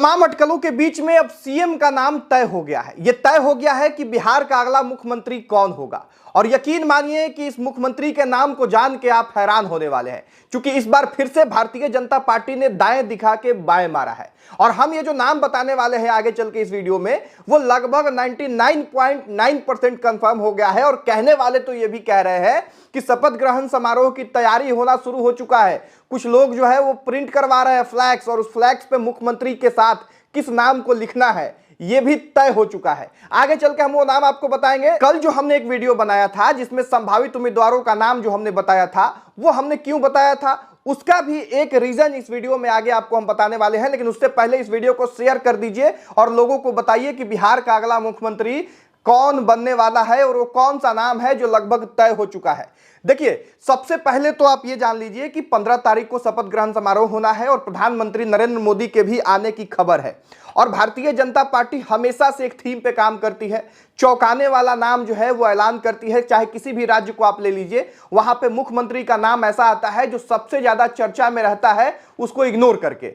तमाम अटकलों के बीच में अब सीएम का नाम तय हो गया है। यह तय हो गया है कि बिहार का अगला मुख्यमंत्री कौन होगा। और यकीन मानिए कि इस मुख्यमंत्री के नाम को जान के आप हैरान होने वाले हैं, क्योंकि इस बार फिर से भारतीय जनता पार्टी ने दाएं दिखा के बाएं मारा है। और हम ये जो नाम बताने वाले हैं आगे चल के इस वीडियो में, वो लगभग 99.9% कंफर्म हो गया है। और कहने वाले तो ये भी कह रहे हैं कि शपथ ग्रहण समारोह की तैयारी होना शुरू हो चुका है। कुछ लोग जो है वो प्रिंट करवा रहे हैं फ्लैक्स, और उस फ्लैक्स पे मुख्यमंत्री के साथ किस नाम को लिखना है ये भी तय हो चुका है। आगे चल के हम वो नाम आपको बताएंगे। कल जो हमने एक वीडियो बनाया था जिसमें संभावित उम्मीदवारों का नाम जो हमने बताया था, वो हमने क्यों बताया था उसका भी एक रीजन इस वीडियो में आगे आपको हम बताने वाले हैं। लेकिन उससे पहले इस वीडियो को शेयर कर दीजिए और लोगों को बताइए कि बिहार का अगला मुख्यमंत्री कौन बनने वाला है और वो कौन सा नाम है जो लगभग तय हो चुका है। देखिए, सबसे पहले तो आप ये जान लीजिए कि 15 तारीख को शपथ ग्रहण समारोह होना है और प्रधानमंत्री नरेंद्र मोदी के भी आने की खबर है। और भारतीय जनता पार्टी हमेशा से एक थीम पे काम करती है, चौंकाने वाला नाम जो है वो ऐलान करती है। चाहे किसी भी राज्य को आप ले लीजिए, वहां पे मुख्यमंत्री का नाम ऐसा आता है जो सबसे ज्यादा चर्चा में रहता है, उसको इग्नोर करके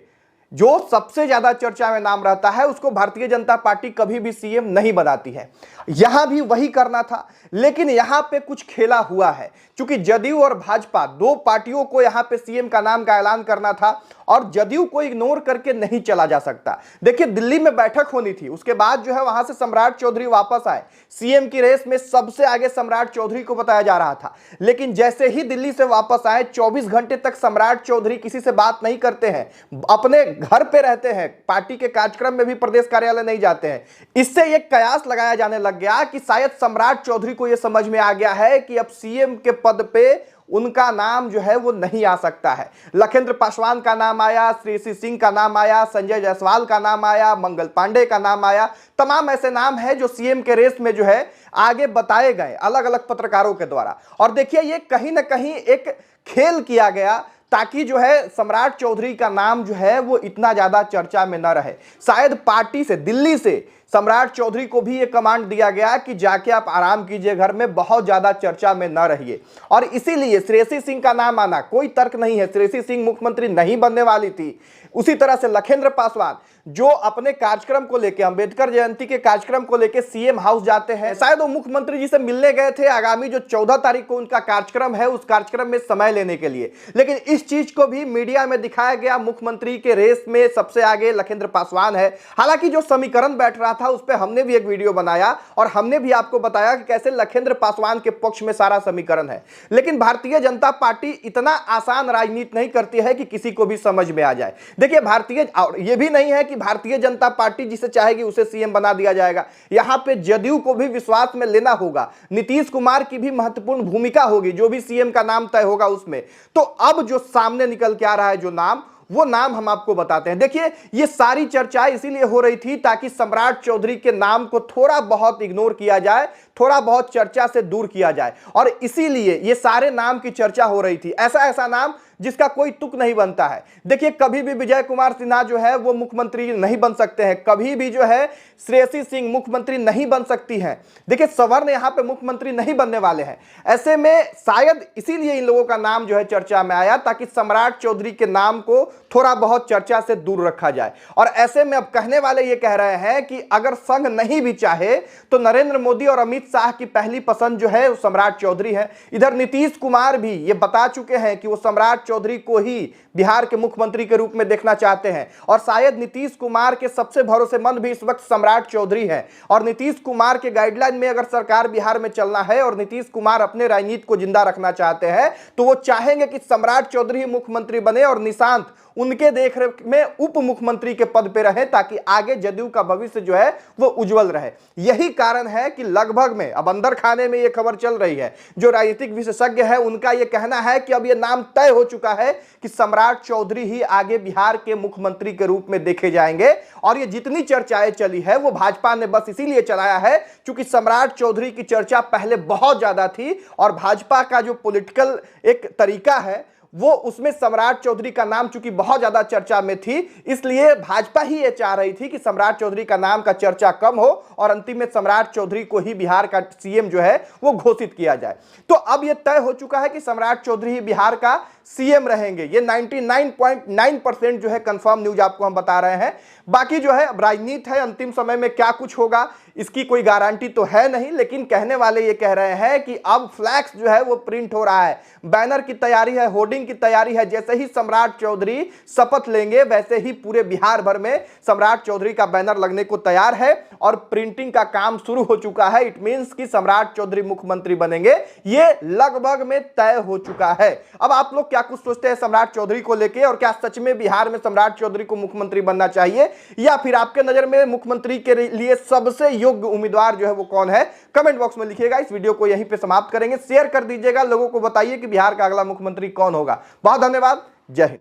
जो सबसे ज्यादा चर्चा में नाम रहता है उसको भारतीय जनता पार्टी कभी भी सीएम नहीं बनाती है। यहां भी वही करना था, लेकिन यहां पे कुछ खेला हुआ है। क्योंकि जदयू और भाजपा दो पार्टियों को यहां पे सीएम का नाम का ऐलान करना था और जदयू को इग्नोर करके नहीं चला जा सकता। देखिए, दिल्ली में बैठक होनी थी, उसके बाद जो है वहां से सम्राट चौधरी वापस आए। सीएम की रेस में सबसे आगे सम्राट चौधरी को बताया जा रहा था, लेकिन जैसे ही दिल्ली से वापस आए 24 घंटे तक सम्राट चौधरी किसी से बात नहीं करते हैं, अपने घर पे रहते हैं, पार्टी के कार्यक्रम में भी प्रदेश कार्यालय नहीं जाते हैं। इससे एक कयास लगाया जाने लग गया कि शायद सम्राट चौधरी को यह समझ में आ गया है कि अब सीएम के पद पे उनका नाम जो है वो नहीं आ सकता है। लखेंद्र पासवान का नाम आया, श्रेयसी सिंह का नाम आया, संजय जायसवाल का नाम आया, मंगल पांडे का नाम आया। तमाम ऐसे नाम हैं जो सीएम के रेस में जो है आगे बताए गए अलग अलग पत्रकारों के द्वारा। और देखिए, ये कहीं ना कहीं एक खेल किया गया ताकि जो है सम्राट चौधरी का नाम जो है वो इतना ज्यादा चर्चा में न रहे। शायद पार्टी से, दिल्ली से सम्राट चौधरी को भी ये कमांड दिया गया कि जाके आप आराम कीजिए घर में, बहुत ज्यादा चर्चा में न रहिए। और इसीलिए श्रेयसी सिंह का नाम आना कोई तर्क नहीं है। श्रेयसी सिंह मुख्यमंत्री नहीं बनने वाली थी। उसी तरह से लखेंद्र पासवान जो अपने कार्यक्रम को लेकर, अंबेडकर जयंती के कार्यक्रम को लेकर सीएम हाउस जाते हैं, शायद वो मुख्यमंत्री जी से मिलने गए थे आगामी जो 14 तारीख को उनका कार्यक्रम है, उस कार्यक्रम में समय लेने के लिए। लेकिन इस चीज को भी मीडिया में दिखाया गया, मुख्यमंत्री के रेस में सबसे आगे लखेंद्र पासवान है। हालांकि जो समीकरण बैठ रहा था उस पर हमने भी एक वीडियो बनाया और हमने भी आपको बताया कि कैसे लखेंद्र पासवान के पक्ष में सारा समीकरण है। लेकिन भारतीय जनता पार्टी इतना आसान राजनीति नहीं करती है कि किसी को भी समझ में आ जाए। देखिए, भारतीय, और यह भी नहीं है कि भारतीय जनता पार्टी जिसे चाहेगी उसे सीएम बना दिया जाएगा। यहां पे जदयू को भी विश्वास में लेना होगा, नीतीश कुमार की भी महत्वपूर्ण भूमिका होगी, जो भी सीएम का नाम तय होगा उसमें। तो अब जो सामने निकल के आ रहा है जो नाम, वो नाम हम आपको बताते हैं। देखिए, ये सारी चर्चाएं इसीलिए हो रही थी ताकि सम्राट चौधरी के नाम को थोड़ा बहुत इग्नोर किया जाए, थोड़ा बहुत चर्चा से दूर किया जाए। और इसीलिए ये सारे नाम की चर्चा हो रही थी। ऐसा ऐसा नाम जिसका कोई तुक नहीं बनता है। देखिए, कभी भी विजय कुमार सिन्हा जो है वो मुख्यमंत्री नहीं बन सकते हैं, कभी भी जो है श्रेयसी सिंह मुख्यमंत्री नहीं बन सकती हैं। देखिए, सवर्ण यहां पे मुख्यमंत्री नहीं बनने वाले हैं। ऐसे में शायद इसीलिए इन लोगों का नाम जो है चर्चा में आया, ताकि सम्राट चौधरी के नाम को थोड़ा बहुत चर्चा से दूर रखा जाए। और ऐसे में अब कहने वाले ये कह रहे हैं कि अगर संघ नहीं भी चाहे तो नरेंद्र मोदी और अमित शाह की पहली पसंद जो है वो सम्राट चौधरी है। इधर नीतीश कुमार भी ये बता चुके हैं कि वो सम्राट चौधरी को ही बिहार के मुख्यमंत्री के रूप में देखना चाहते हैं। और शायद नीतीश कुमार के सबसे भरोसेमंद भी इस वक्त सम्राट चौधरी हैं। और नीतीश कुमार के गाइडलाइन में अगर सरकार बिहार में चलना है और नीतीश कुमार अपने राजनीति को जिंदा रखना चाहते हैं, तो वो चाहेंगे कि सम्राट चौधरी मुख्यमंत्री बने और निशांत उनके देखरेख में उप मुख्यमंत्री के पद पे रहे, ताकि आगे जदयू का भविष्य जो है वो उज्जवल रहे। यही कारण है कि लगभग में अब अंदर खाने में ये खबर चल रही है। जो राजनीतिक विशेषज्ञ है उनका ये कहना है कि अब ये नाम तय हो चुका है कि सम्राट चौधरी ही आगे बिहार के मुख्यमंत्री के रूप में देखे जाएंगे। और ये जितनी चर्चाएं चली है वो भाजपा ने बस इसीलिए चलाया है क्योंकि सम्राट चौधरी की चर्चा पहले बहुत ज्यादा थी और भाजपा का जो पॉलिटिकल एक तरीका है वो उसमें सम्राट चौधरी का नाम चूंकि बहुत ज्यादा चर्चा में थी, इसलिए भाजपा ही ये चाह रही थी कि सम्राट चौधरी का नाम का चर्चा कम हो और अंतिम में सम्राट चौधरी को ही बिहार का सीएम जो है वो घोषित किया जाए। तो अब यह तय हो चुका है कि सम्राट चौधरी ही बिहार का सीएम रहेंगे। ये 99.9% जो है कंफर्म न्यूज आपको हम बता रहे हैं। बाकी जो है राजनीति है, अंतिम समय में क्या कुछ होगा इसकी कोई गारंटी तो है नहीं, लेकिन कहने वाले ये कह रहे हैं कि अब फ्लैक्स जो है वो प्रिंट हो रहा है, बैनर की तैयारी है, होर्डिंग की तैयारी है। जैसे ही सम्राट चौधरी शपथ लेंगे वैसे ही पूरे बिहार भर में सम्राट चौधरी का बैनर लगने को तैयार है और प्रिंटिंग का काम शुरू हो चुका है। इट मींस कि सम्राट चौधरी मुख्यमंत्री बनेंगे, ये लगभग में तय हो चुका है। अब आप लोग क्या कुछ सोचते हैं सम्राट चौधरी को लेकर, और क्या सच में बिहार में सम्राट चौधरी को मुख्यमंत्री बनना चाहिए, या फिर आपके नजर में मुख्यमंत्री के लिए सबसे योग्य उम्मीदवार जो है वो कौन है, कमेंट बॉक्स में लिखिएगा। इस वीडियो को यहीं पे समाप्त करेंगे, शेयर कर दीजिएगा, लोगों को बताइए कि बिहार का अगला मुख्यमंत्री कौन होगा। बहुत धन्यवाद, जय हिंद।